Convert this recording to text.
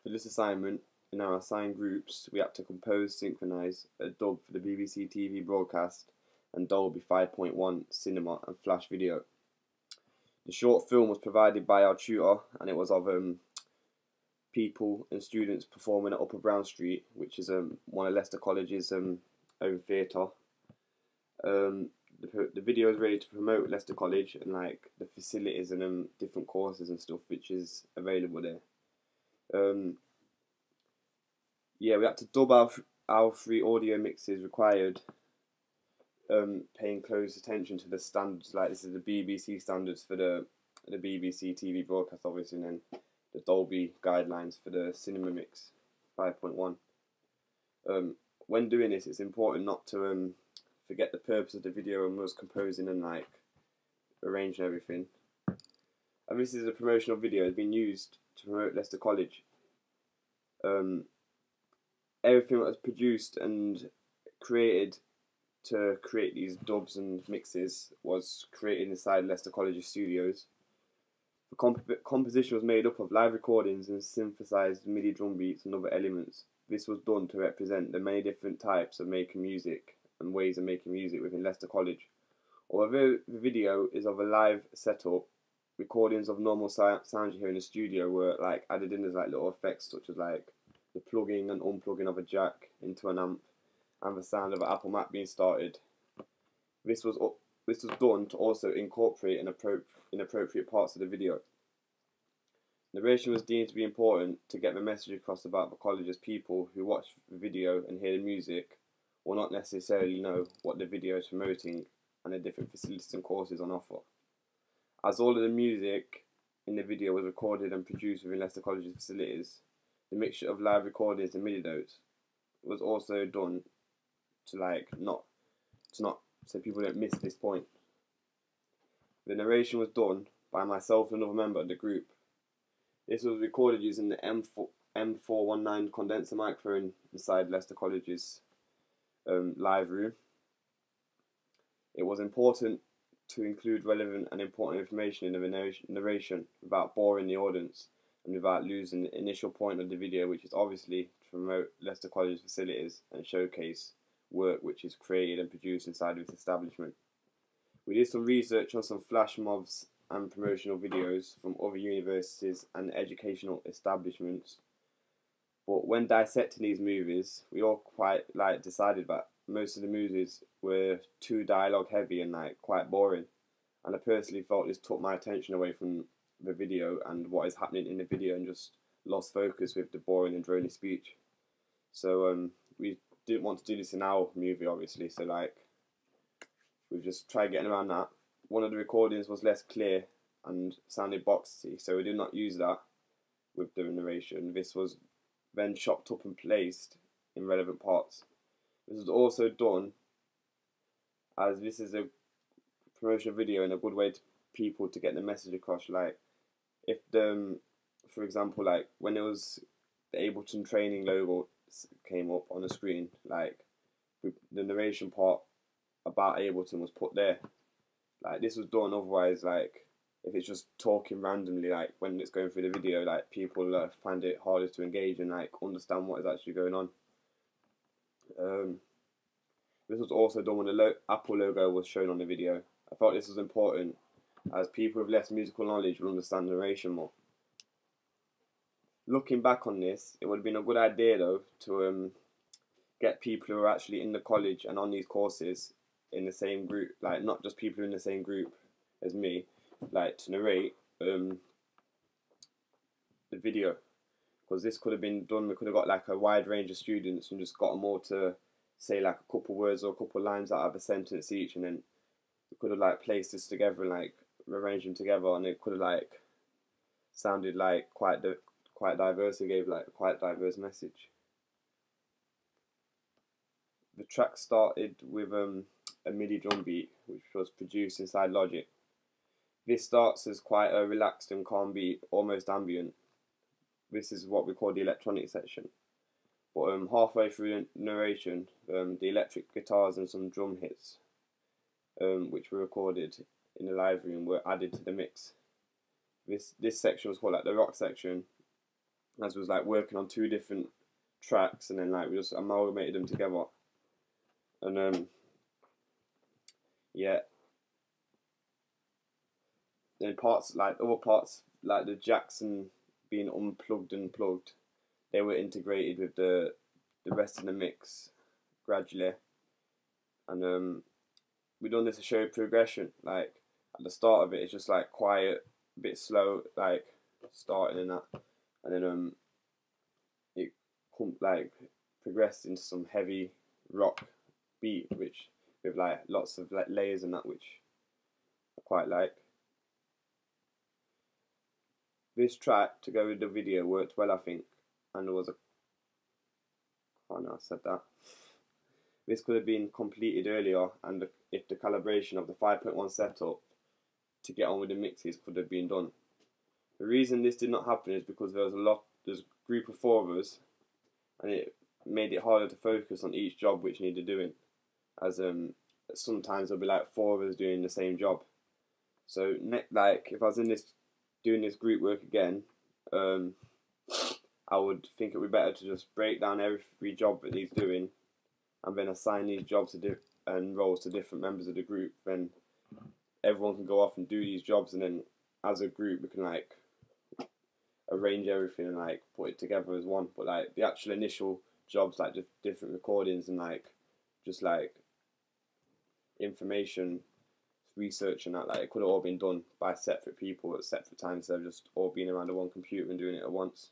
For this assignment, in our assigned groups, we had to compose, synchronise a dub for the BBC TV broadcast and Dolby 5.1 cinema and flash video. The short film was provided by our tutor, and it was of people and students performing at Upper Brown Street, which is one of Leicester College's own theatre. The video is ready to promote Leicester College and like the facilities and different courses and stuff which is available there. Yeah, we had to dub our 3 audio mixes required, paying close attention to the standards. Like this is the BBC standards for the BBC TV broadcast, obviously, and then the Dolby guidelines for the cinema mix 5.1. When doing this, it's important not to forget the purpose of the video and was composing and like arranging everything. And this is a promotional video. It's been used to promote Leicester College. Everything that was produced and created to create these dubs and mixes was created inside Leicester College's studios. The composition was made up of live recordings and synthesized MIDI drum beats and other elements. This was done to represent the many different types of making music and ways of making music within Leicester College. Although the video is of a live setup, recordings of normal sound you hear in the studio were like added in as like little effects, such as like the plugging and unplugging of a jack into an amp and the sound of an Apple Mac being started. This was done to also incorporate inappropriate parts of the video. Narration was deemed to be important to get the message across about the college, as people who watch the video and hear the music will not necessarily know what the video is promoting and the different facilities and courses on offer. As all of the music in the video was recorded and produced within Leicester College's facilities, the mixture of live recordings and MIDI notes was also done to not so people don't miss this point. The narration was done by myself and another member of the group. This was recorded using the M419 condenser microphone inside Leicester College's live room. It was important to include relevant and important information in the narration without boring the audience and without losing the initial point of the video, which is obviously to promote Leicester College's facilities and showcase work which is created and produced inside of its establishment. We did some research on some flash mobs and promotional videos from other universities and educational establishments, but when dissecting these movies, we all quite decided that most of the movies were too dialogue heavy and quite boring, and I personally felt this took my attention away from the video and what is happening in the video and just lost focus with the boring and drony speech. So we didn't want to do this in our movie, obviously, so we've just tried getting around that. One of the recordings was less clear and sounded boxy, so we did not use that with the narration. This was then chopped up and placed in relevant parts. This was also done as this is a promotional video and a good way to people to get the message across. If for example, when it was the Ableton training logo came up on the screen, the narration part about Ableton was put there. This was done, otherwise if it's just talking randomly when it's going through the video, people find it harder to engage and understand what is actually going on. This was also done when the Apple logo was shown on the video. I thought this was important as people with less musical knowledge will understand narration more. Looking back on this, it would have been a good idea though to get people who are actually in the college and on these courses in the same group, not just people in the same group as me, to narrate the video, because this could have been done. We could have got a wide range of students and just got them all to say a couple words or a couple lines out of a sentence each, and then we could have placed this together and arranged them together, and it could have sounded quite diverse. It gave a quite diverse message. The track started with a MIDI drum beat which was produced inside Logic. This starts as quite a relaxed and calm beat, almost ambient. This is what we call the electronic section. But halfway through the narration, the electric guitars and some drum hits, which were recorded in the live room, were added to the mix. This section was called the rock section, as was like working on 2 different tracks, and then like we just amalgamated them together, and yeah. Then parts like other parts like the Jackson being unplugged and plugged, they were integrated with the rest of the mix gradually, and we done this to show progression. Like at the start of it, it's just like quiet, a bit slow, like starting and that, and then it like progressed into some heavy rock beat, which with like lots of like layers and that, which I quite like. This track to go with the video worked well, I think, and there was a. Oh no, I said that. This could have been completed earlier, and if the calibration of the 5.1 setup to get on with the mixes could have been done. The reason this did not happen is because there's a group of 4 of us, and it made it harder to focus on each job which needed doing, as sometimes there'll be like 4 of us doing the same job. So like if I was doing this group work again, I would think it would be better to just break down every job that he's doing, and then assign these jobs and roles to different members of the group. Then everyone can go off and do these jobs, and then as a group we can like arrange everything and like put it together as one. But like the actual initial jobs, like just different recordings and like just like information research and that, like it could have all been done by separate people at separate times instead of just all being around the one computer and doing it at once.